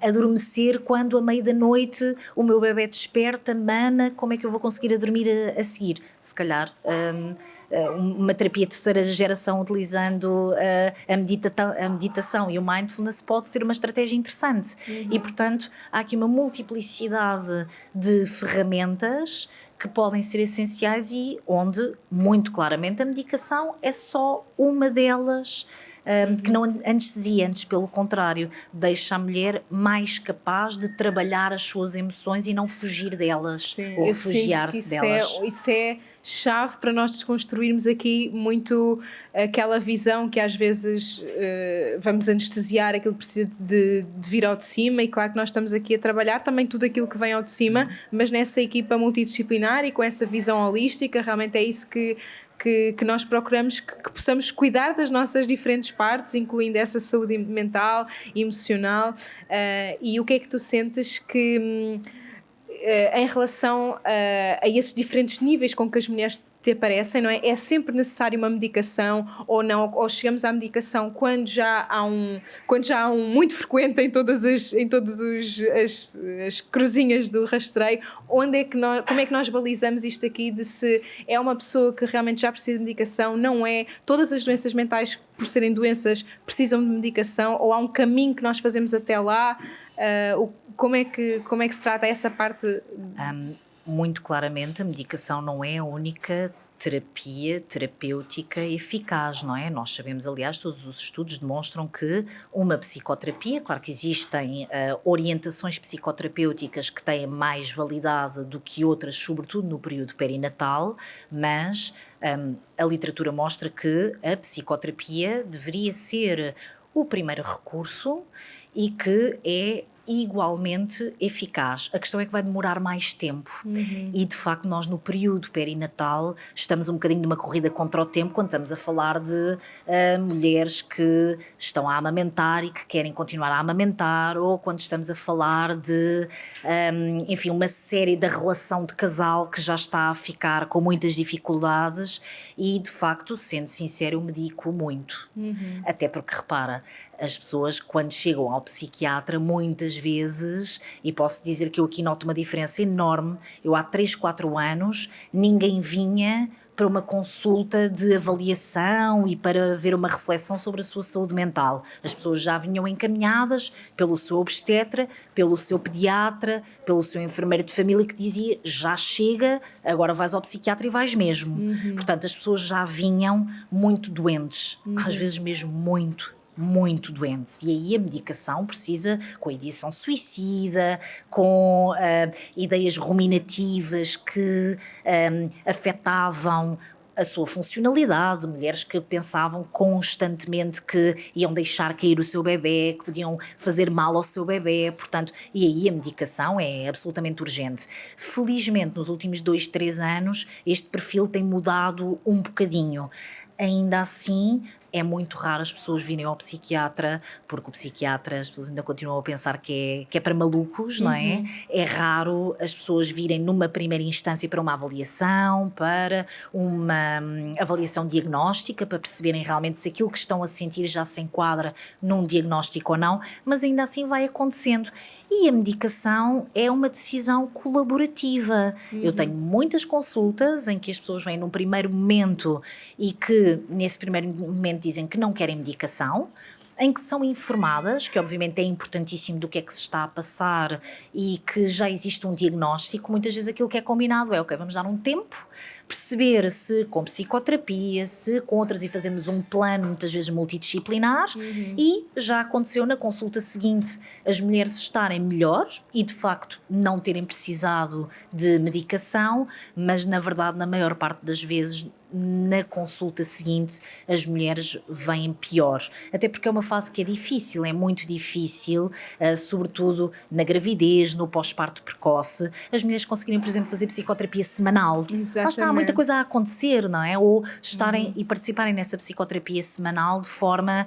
C: adormecer quando a meio da noite o meu bebê desperta, mama, como é que eu vou conseguir dormir a seguir? Se calhar uma terapia de terceira geração utilizando a meditação e o mindfulness pode ser uma estratégia interessante. E, portanto, há aqui uma multiplicidade de ferramentas que podem ser essenciais e onde, muito claramente, a medicação é só uma delas, que não anestesia, antes pelo contrário, deixa a mulher mais capaz de trabalhar as suas emoções e não fugir delas. Sim, ou refugiar-se delas.
B: Isso é chave para nós desconstruirmos aqui muito aquela visão que às vezes vamos anestesiar aquilo que precisa de vir ao de cima, e claro que nós estamos aqui a trabalhar também tudo aquilo que vem ao de cima, mas nessa equipa multidisciplinar e com essa visão holística, realmente é isso que nós procuramos, que possamos cuidar das nossas diferentes partes, incluindo essa saúde mental, emocional. E o que é que tu sentes que, em relação a esses diferentes níveis com que as mulheres te aparecem, não é? É sempre necessário uma medicação ou não? Ou chegamos à medicação quando já há um muito frequente em todas as cruzinhas do rastreio? Como é que nós balizamos isto aqui de se é uma pessoa que realmente já precisa de medicação? Não é? Todas as doenças mentais, por serem doenças, precisam de medicação, ou há um caminho que nós fazemos até lá? Como é que se trata essa parte?
C: muito claramente, a medicação não é a única terapia terapêutica eficaz, não é? Nós sabemos, aliás, todos os estudos demonstram que uma psicoterapia, claro que existem orientações psicoterapêuticas que têm mais validade do que outras, sobretudo no período perinatal, mas a literatura mostra que a psicoterapia deveria ser o primeiro recurso e que é igualmente eficaz. A questão é que vai demorar mais tempo e de facto nós no período perinatal estamos um bocadinho numa corrida contra o tempo quando estamos a falar de mulheres que estão a amamentar e que querem continuar a amamentar, ou quando estamos a falar de enfim, uma série da relação de casal que já está a ficar com muitas dificuldades e de facto, sendo sincero, eu medico muito. Até porque repara, as pessoas quando chegam ao psiquiatra muitas vezes, e posso dizer que eu aqui noto uma diferença enorme, eu há 3, 4 anos ninguém vinha para uma consulta de avaliação e para ver uma reflexão sobre a sua saúde mental. As pessoas já vinham encaminhadas pelo seu obstetra, pelo seu pediatra, pelo seu enfermeiro de família que dizia já chega, agora vais ao psiquiatra e vais mesmo. Portanto, as pessoas já vinham muito doentes, às vezes mesmo muito doentes, e aí a medicação precisa, com a ideação suicida, com ideias ruminativas que afetavam a sua funcionalidade, mulheres que pensavam constantemente que iam deixar cair o seu bebê, que podiam fazer mal ao seu bebê, portanto, e aí a medicação é absolutamente urgente. Felizmente, nos últimos 2, 3 anos, este perfil tem mudado um bocadinho. Ainda assim, é muito raro as pessoas virem ao psiquiatra, porque o psiquiatra, as pessoas ainda continuam a pensar que é para malucos, não é? É raro as pessoas virem numa primeira instância para uma avaliação, para uma avaliação diagnóstica, para perceberem realmente se aquilo que estão a sentir já se enquadra num diagnóstico ou não, mas ainda assim vai acontecendo. E a medicação é uma decisão colaborativa. Eu tenho muitas consultas em que as pessoas vêm num primeiro momento e que nesse primeiro momento dizem que não querem medicação, em que são informadas, que obviamente é importantíssimo do que é que se está a passar e que já existe um diagnóstico. Muitas vezes aquilo que é combinado é, ok, vamos dar um tempo, perceber se com psicoterapia, se com outras, e fazemos um plano muitas vezes multidisciplinar. E já aconteceu na consulta seguinte as mulheres estarem melhor e de facto não terem precisado de medicação, mas na verdade na maior parte das vezes na consulta seguinte as mulheres vêm pior, até porque é uma fase que é difícil, é muito difícil, sobretudo na gravidez, no pós-parto precoce, as mulheres conseguirem, por exemplo, fazer psicoterapia semanal. Lá está, há muita coisa a acontecer, não é? Ou estarem e participarem nessa psicoterapia semanal de forma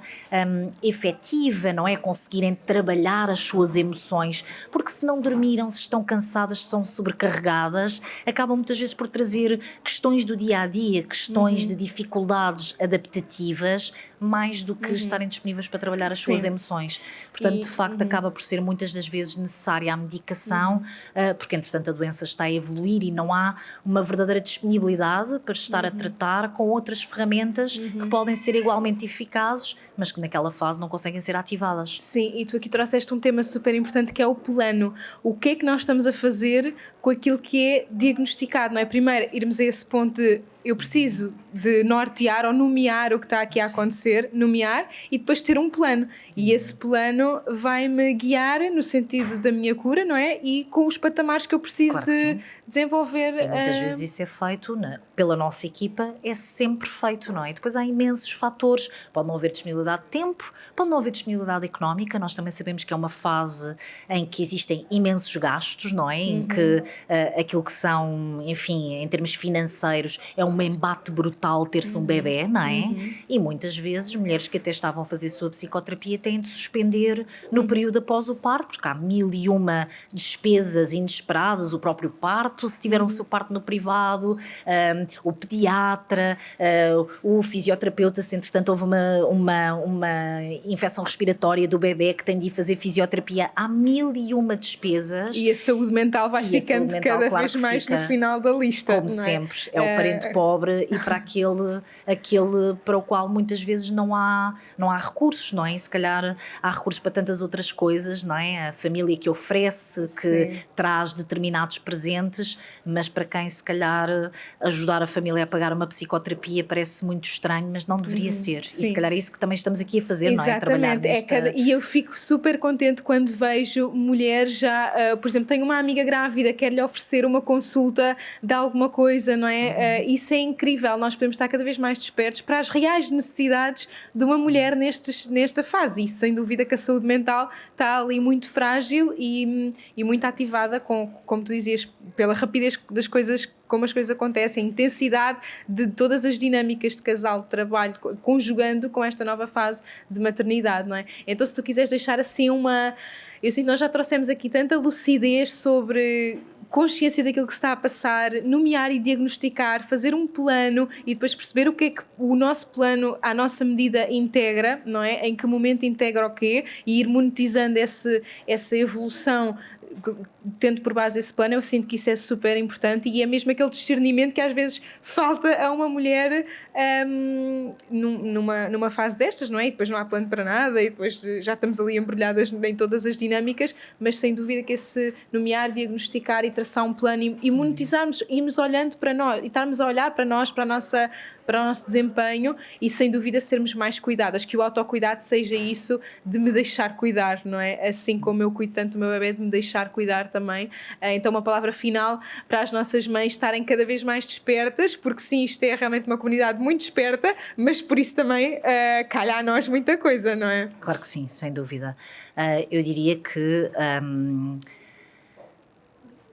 C: efetiva, não é? Conseguirem trabalhar as suas emoções, porque se não dormiram, se estão cansadas, se estão sobrecarregadas, acabam muitas vezes por trazer questões do dia-a-dia, questões de dificuldades adaptativas, mais do que estarem disponíveis para trabalhar as suas emoções. Portanto, de facto, acaba por ser muitas das vezes necessária a medicação, porque entretanto a doença está a evoluir e não há uma verdadeira disponibilidade para estar a tratar com outras ferramentas que podem ser igualmente eficazes, mas que naquela fase não conseguem ser ativadas.
B: Sim, e tu aqui trouxeste um tema super importante que é o plano. O que é que nós estamos a fazer com aquilo que é diagnosticado, não é? Primeiro, irmos a esse ponto de eu preciso de nortear ou nomear o que está aqui a acontecer, nomear, e depois ter um plano. E esse plano vai-me guiar no sentido da minha cura, não é? E com os patamares que eu preciso de desenvolver.
C: E muitas vezes isso é feito pela nossa equipa, é sempre feito, não é? E depois há imensos fatores. Pode não haver disponibilidade de tempo, pode não haver disponibilidade económica. Nós também sabemos que é uma fase em que existem imensos gastos, não é? Em que aquilo que são, enfim, em termos financeiros, é um embate brutal ter-se um bebê, não é? E muitas vezes mulheres que até estavam a fazer a sua psicoterapia têm de suspender no período após o parto, porque há 1001 despesas inesperadas, o próprio parto, se tiveram o seu parto no privado, o pediatra, o fisioterapeuta, se entretanto houve uma infecção respiratória do bebê que tem de ir fazer fisioterapia, há 1001 despesas.
B: E a saúde mental vai ficando cada vez mais no final da lista.
C: Como sempre, é o parente pobre pobre e para aquele para o qual muitas vezes não há recursos, não é? E se calhar há recursos para tantas outras coisas, não é? A família que oferece, que
B: Sim.
C: traz determinados presentes, mas para quem se calhar ajudar a família a pagar uma psicoterapia parece muito estranho, mas não deveria ser. E
B: Sim.
C: se calhar é isso que também estamos aqui a fazer, não é? Trabalhar
B: Exatamente,
C: nesta...
B: e eu fico super contente quando vejo mulheres já, por exemplo, tenho uma amiga grávida, quer-lhe oferecer uma consulta de alguma coisa, não é? Isso é incrível, nós podemos estar cada vez mais despertos para as reais necessidades de uma mulher nesta fase, e sem dúvida que a saúde mental está ali muito frágil e muito ativada, como tu dizias, pela rapidez das coisas, como as coisas acontecem, a intensidade de todas as dinâmicas de casal, de trabalho, conjugando com esta nova fase de maternidade, não é? Então, se tu quiseres deixar assim eu sinto que nós já trouxemos aqui tanta lucidez sobre consciência daquilo que se está a passar, nomear e diagnosticar, fazer um plano e depois perceber o que é que o nosso plano, à nossa medida, integra, não é? Em que momento integra o quê? E ir monetizando essa evolução, tendo por base esse plano. Eu sinto que isso é super importante e é mesmo aquele discernimento que às vezes falta a uma mulher numa fase destas, não é? E depois não há plano para nada e depois já estamos ali embrulhadas em todas as dinâmicas, mas sem dúvida que esse nomear, diagnosticar e traçar um plano e monetizarmos, irmos olhando para nós e estarmos a olhar para nós, para o nosso desempenho e sem dúvida sermos mais cuidadas, que o autocuidado seja isso de me deixar cuidar, não é? Assim como eu cuido tanto do meu bebê, de me deixar cuidar também. Então uma palavra final para as nossas mães estarem cada vez mais despertas, porque sim, isto é realmente uma comunidade muito desperta, mas por isso também calha a nós muita coisa, não é?
C: Claro que sim, sem dúvida. Eu diria que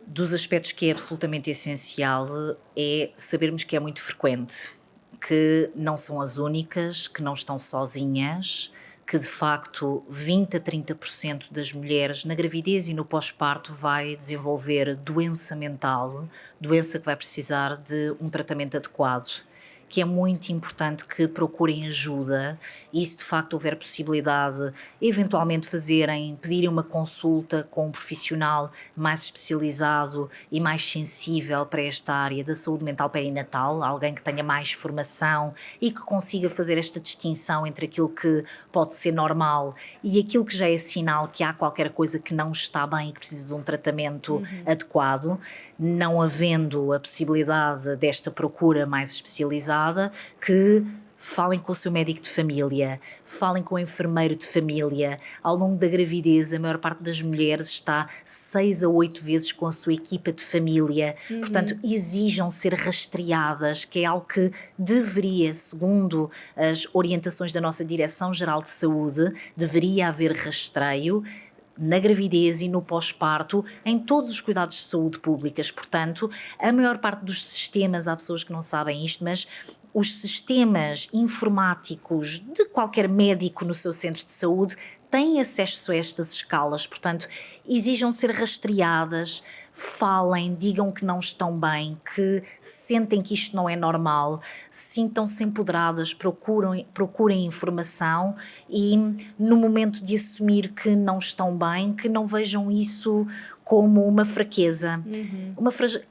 C: dos aspectos que é absolutamente essencial é sabermos que é muito frequente, que não são as únicas, que não estão sozinhas, que de facto 20 a 30% das mulheres na gravidez e no pós-parto vai desenvolver doença mental, doença que vai precisar de um tratamento adequado, que é muito importante que procurem ajuda e se de facto houver possibilidade, eventualmente pedirem uma consulta com um profissional mais especializado e mais sensível para esta área da saúde mental perinatal, alguém que tenha mais formação e que consiga fazer esta distinção entre aquilo que pode ser normal e aquilo que já é sinal que há qualquer coisa que não está bem e que precisa de um tratamento adequado. Não havendo a possibilidade desta procura mais especializada, que falem com o seu médico de família, falem com o enfermeiro de família. Ao longo da gravidez, a maior parte das mulheres está 6 a 8 vezes com a sua equipa de família. Portanto, exijam ser rastreadas, que é algo que deveria, segundo as orientações da nossa Direção-Geral de Saúde, deveria haver rastreio na gravidez e no pós-parto, em todos os cuidados de saúde públicas. Portanto, a maior parte dos sistemas, há pessoas que não sabem isto, mas os sistemas informáticos de qualquer médico no seu centro de saúde têm acesso a estas escalas, portanto, exijam ser rastreadas, falem, digam que não estão bem, que sentem que isto não é normal, sintam-se empoderadas, procurem informação e no momento de assumir que não estão bem, que não vejam isso como uma fraqueza.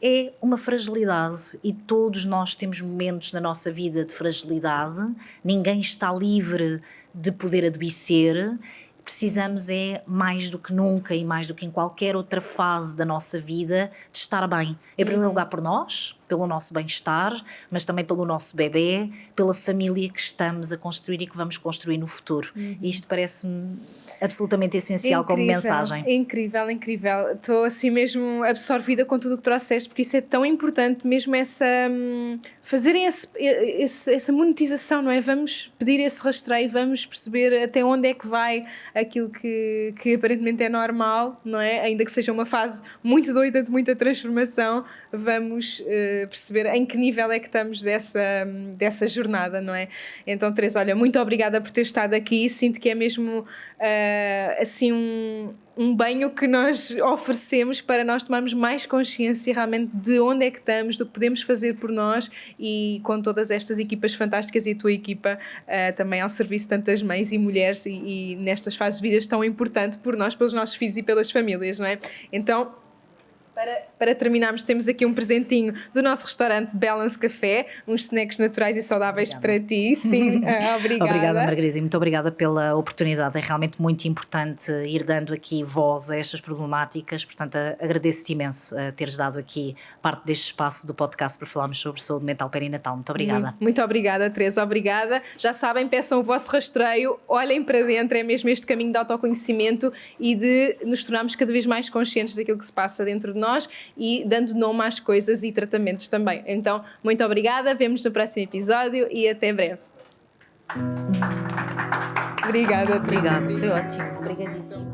C: É uma fragilidade e todos nós temos momentos na nossa vida de fragilidade, ninguém está livre de poder adoecer. Precisamos mais do que nunca e mais do que em qualquer outra fase da nossa vida de estar bem. Em primeiro lugar por nós, pelo nosso bem-estar, mas também pelo nosso bebê, pela família que estamos a construir e que vamos construir no futuro. E isto parece-me absolutamente essencial como mensagem.
B: Incrível. Estou assim mesmo absorvida com tudo o que trouxeste, porque isso é tão importante, mesmo fazerem essa monetização, não é? Vamos pedir esse rastreio, vamos perceber até onde é que vai aquilo que aparentemente é normal, não é? Ainda que seja uma fase muito doida de muita transformação, vamos perceber em que nível é que estamos dessa jornada, não é? Então, Teresa, olha, muito obrigada por ter estado aqui, sinto que é mesmo assim um banho que nós oferecemos para nós tomarmos mais consciência realmente de onde é que estamos, do que podemos fazer por nós e com todas estas equipas fantásticas e a tua equipa também ao serviço de tantas mães e mulheres e nestas fases de vida tão importante por nós, pelos nossos filhos e pelas famílias, não é? Então, Para terminarmos, temos aqui um presentinho do nosso restaurante Balance Café, uns snacks naturais e saudáveis para ti. Sim, obrigada.
C: Obrigada, Margarida, e muito obrigada pela oportunidade. É realmente muito importante ir dando aqui voz a estas problemáticas, portanto, agradeço-te imenso teres dado aqui parte deste espaço do podcast para falarmos sobre saúde mental perinatal. Muito obrigada.
B: Muito obrigada, Teresa, obrigada. Já sabem, peçam o vosso rastreio, olhem para dentro, é mesmo este caminho de autoconhecimento e de nos tornarmos cada vez mais conscientes daquilo que se passa dentro de nós e dando nome às coisas e tratamentos também. Então, muito obrigada, vemo-nos no próximo episódio e até breve. Obrigada.
C: Obrigada, foi ótimo. Obrigadíssima.